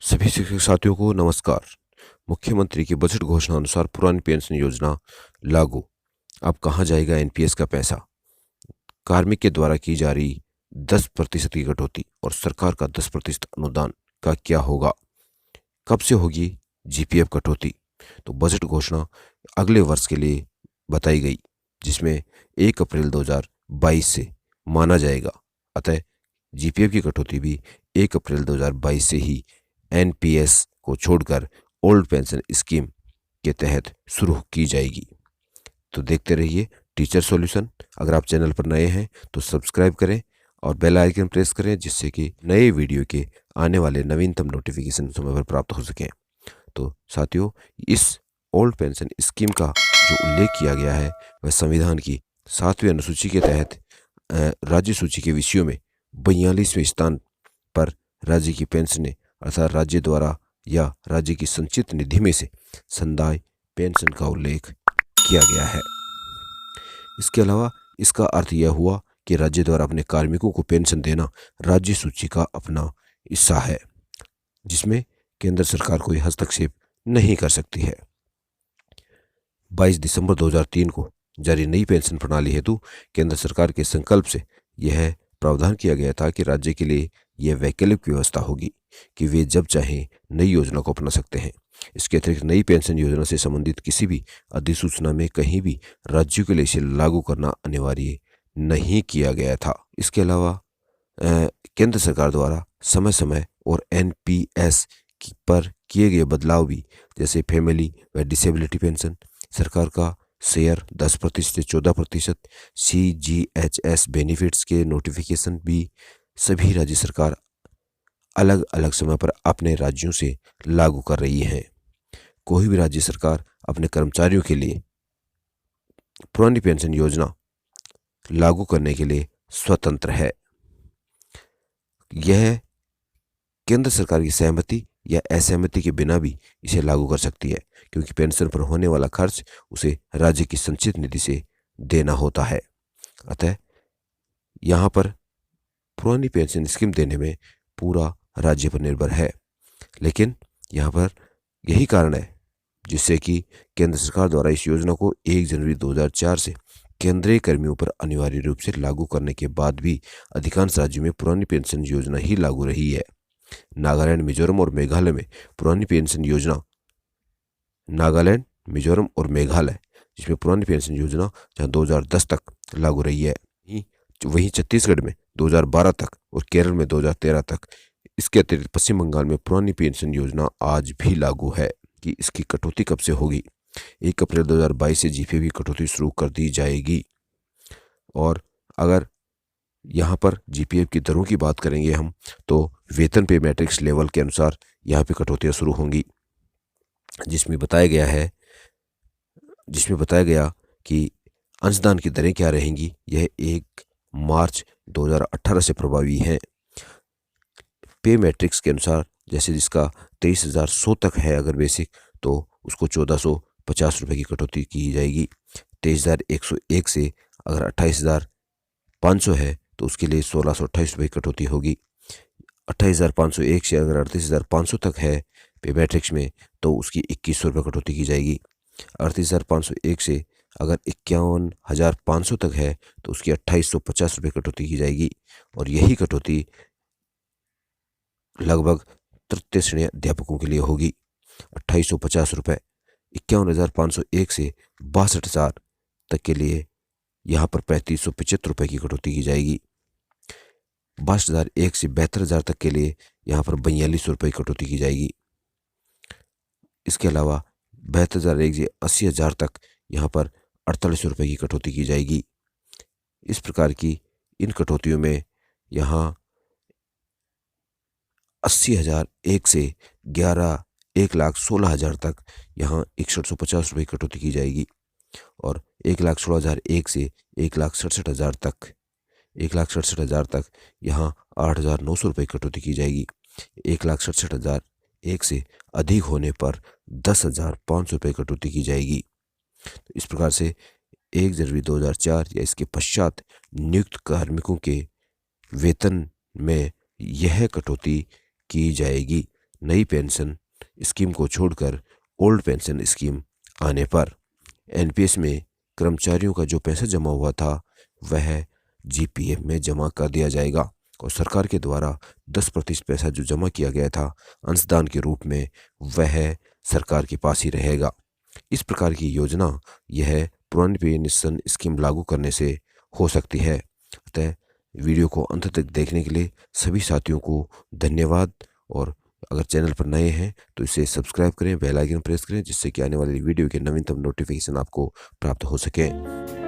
सभी शिक्षक साथियों को नमस्कार। मुख्यमंत्री की बजट घोषणा अनुसार पुरानी पेंशन योजना लागू। अब कहाँ जाएगा एनपीएस का पैसा? कार्मिक के द्वारा की जा रही 10% की कटौती और सरकार का 10% अनुदान का क्या होगा? कब से होगी जीपीएफ कटौती? तो बजट घोषणा अगले वर्ष के लिए बताई गई, जिसमें 1 अप्रैल 2022 से माना जाएगा। अतः जीपीएफ की कटौती भी 1 अप्रैल 2022 से ही एनपीएस को छोड़कर ओल्ड पेंशन स्कीम के तहत शुरू की जाएगी। तो देखते रहिए टीचर सॉल्यूशन। अगर आप चैनल पर नए हैं तो सब्सक्राइब करें और बेल आइकन प्रेस करें, जिससे कि नए वीडियो के आने वाले नवीनतम नोटिफिकेशन समय पर प्राप्त हो सकें। तो साथियों, इस ओल्ड पेंशन स्कीम का जो उल्लेख किया गया है वह संविधान की 7वीं अनुसूची के तहत राज्य सूची के विषयों में 42वें स्थान पर राज्य की पेंशनें अर्थात राज्य द्वारा या राज्य की संचित निधि में से संदाय पेंशन का उल्लेख किया गया है। इसके अलावा इसका अर्थ यह हुआ कि राज्य द्वारा अपने कार्मिकों को पेंशन देना राज्य सूची का अपना हिस्सा है, जिसमें केंद्र सरकार कोई हस्तक्षेप नहीं कर सकती है। 22 दिसंबर 2003 को जारी नई पेंशन प्रणाली हेतु केंद्र सरकार के संकल्प से यह प्रावधान किया गया था कि राज्य के लिए यह वैकल्पिक व्यवस्था होगी कि वे जब चाहें नई योजना को अपना सकते हैं। इसके अतिरिक्त नई पेंशन योजना से संबंधित किसी भी अधिसूचना में कहीं भी राज्यों के लिए इसे लागू करना अनिवार्य नहीं किया गया था। इसके अलावा केंद्र सरकार द्वारा समय समय और एनपीएस पर किए गए बदलाव भी, जैसे फैमिली व डिसेबिलिटी पेंशन, सरकार का शेयर 10% से 14%, सीजीएचएस बेनिफिट्स के नोटिफिकेशन भी सभी राज्य सरकार अलग अलग समय पर अपने राज्यों से लागू कर रही है। कोई भी राज्य सरकार अपने कर्मचारियों के लिए पुरानी पेंशन योजना लागू करने के लिए स्वतंत्र है। यह केंद्र सरकार की सहमति या असहमति के बिना भी इसे लागू कर सकती है, क्योंकि पेंशन पर होने वाला खर्च उसे राज्य की संचित निधि से देना होता है। अतः यहाँ पर पुरानी पेंशन स्कीम देने में पूरा राज्य पर निर्भर है। लेकिन यहाँ पर यही कारण है जिससे कि केंद्र सरकार द्वारा इस योजना को 1 जनवरी 2004 से केंद्रीय कर्मियों पर अनिवार्य रूप से लागू करने के बाद भी अधिकांश राज्यों में पुरानी पेंशन योजना ही लागू रही है। नागालैंड, मिजोरम और मेघालय में पुरानी पेंशन योजना जिसमें पुरानी पेंशन योजना जहाँ 2010 तक लागू रही है, वहीं छत्तीसगढ़ में 2012 तक और केरल में 2013 तक। इसके अतिरिक्त पश्चिम बंगाल में पुरानी पेंशन योजना आज भी लागू है। कि इसकी कटौती कब से होगी? 1 अप्रैल 2022 से जीपीएफ की कटौती शुरू कर दी जाएगी। और अगर यहाँ पर जीपीएफ की दरों की बात करेंगे हम, तो वेतन पे मैट्रिक्स लेवल के अनुसार यहाँ पे कटौतियाँ शुरू होंगी, जिसमें बताया गया कि अंशदान की दरें क्या रहेंगी। यह 1 मार्च 2018 से प्रभावी हैं। पे मैट्रिक्स के अनुसार, जैसे जिसका 23,100 तक है अगर बेसिक, तो उसको 1,450 रुपये की कटौती की जाएगी। 23,101 से अगर 28,500 है तो उसके लिए 1,628 रुपये की कटौती होगी। 28,501 से अगर 38,500 तक है पे मैट्रिक्स में तो उसकी 2,100 रुपये कटौती की जाएगी। 38,501 से अगर 51,500 तक है तो उसकी 2,850 रुपये कटौती की जाएगी। और यही कटौती लगभग तृतीय श्रेणी अध्यापकों के लिए होगी, 2,850 रुपये। 51,501 से 62,000 तक के लिए यहाँ पर 3,575 रुपये की कटौती की जाएगी। 62,001 से 72,000 तक के लिए यहाँ पर 42 रुपये की कटौती की जाएगी। इसके अलावा 72,001 से 80,000 तक यहाँ पर 48 रुपये की कटौती की जाएगी। इस प्रकार की इन कटौतियों में यहाँ 80,001 से 1,16,000 तक यहाँ 6150 रुपये की कटौती की जाएगी। और 1,16,001 से 1,67,000 तक यहाँ 8,900 रुपये की कटौती की जाएगी। 1,67,001 से अधिक होने पर 10,500 रुपये कटौती की जाएगी। तो इस प्रकार से 1 जनवरी 2004 या इसके पश्चात नियुक्त कार्मिकों के वेतन में यह कटौती की जाएगी। नई पेंशन स्कीम को छोड़कर ओल्ड पेंशन स्कीम आने पर एनपीएस में कर्मचारियों का जो पैसा जमा हुआ था वह जीपीएफ में जमा कर दिया जाएगा और सरकार के द्वारा 10% पैसा जो जमा किया गया था अंशदान के रूप में वह सरकार के पास ही रहेगा। इस प्रकार की योजना यह पुरानी पेंशन स्कीम लागू करने से हो सकती है। अतः वीडियो को अंत तक देखने के लिए सभी साथियों को धन्यवाद। और अगर चैनल पर नए हैं तो इसे सब्सक्राइब करें, बेल आइकन प्रेस करें, जिससे कि आने वाली वीडियो के नवीनतम नोटिफिकेशन आपको प्राप्त हो सके।